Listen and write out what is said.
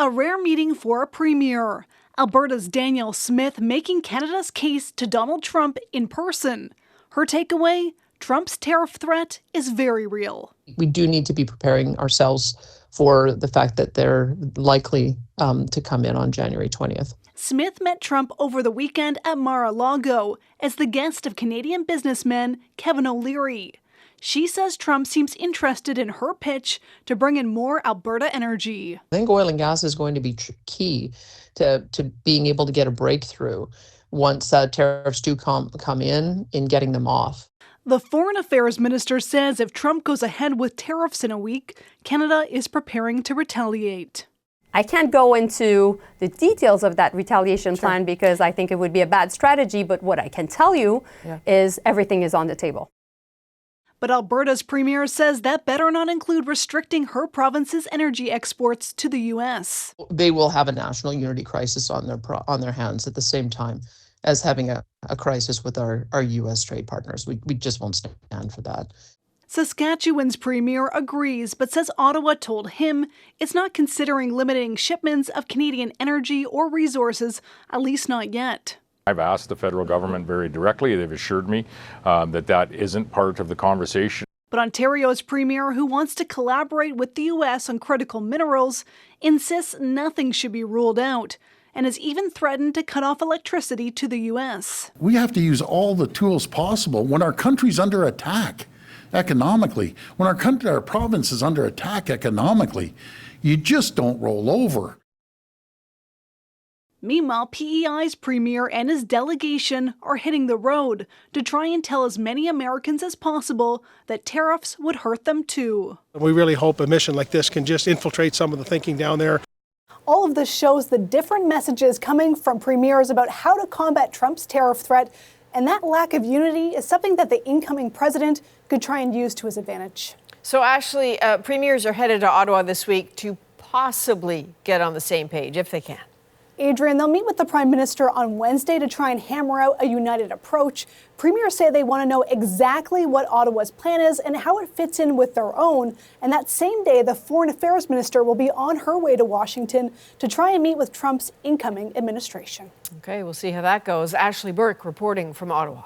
A rare meeting for a premier. Alberta's Danielle Smith making Canada's case to Donald Trump in person. Her takeaway? Trump's tariff threat is very real. We do need to be preparing ourselves for the fact that they're likely to come in on January 20th. Smith met Trump over the weekend at Mar-a-Lago as the guest of Canadian businessman Kevin O'Leary. She says Trump seems interested in her pitch to bring in more Alberta energy. I think oil and gas is going to be key to being able to get a breakthrough once tariffs do come in getting them off. The Foreign Affairs Minister says if Trump goes ahead with tariffs in a week, Canada is preparing to retaliate. I can't go into the details of that retaliation plan because I think it would be a bad strategy, but what I can tell you is everything is on the table. But Alberta's premier says that better not include restricting her province's energy exports to the U.S. They will have a national unity crisis on their hands at the same time as having a crisis with our U.S. trade partners. We just won't stand for that. Saskatchewan's premier agrees, but says Ottawa told him it's not considering limiting shipments of Canadian energy or resources, at least not yet. I've asked the federal government very directly. They've assured me that isn't part of the conversation. But Ontario's premier, who wants to collaborate with the U.S. on critical minerals, insists nothing should be ruled out and has even threatened to cut off electricity to the U.S. We have to use all the tools possible when our country's under attack economically. When our province is under attack economically, you just don't roll over. Meanwhile, PEI's premier and his delegation are hitting the road to try and tell as many Americans as possible that tariffs would hurt them too. We really hope a mission like this can just infiltrate some of the thinking down there. All of this shows the different messages coming from premiers about how to combat Trump's tariff threat, and that lack of unity is something that the incoming president could try and use to his advantage. So, Ashley, premiers are headed to Ottawa this week to possibly get on the same page, if they can. Adrienne, they'll meet with the Prime Minister on Wednesday to try and hammer out a united approach. Premiers say they want to know exactly what Ottawa's plan is and how it fits in with their own. And that same day, the Foreign Affairs Minister will be on her way to Washington to try and meet with Trump's incoming administration. Okay, we'll see how that goes. Ashley Burke reporting from Ottawa.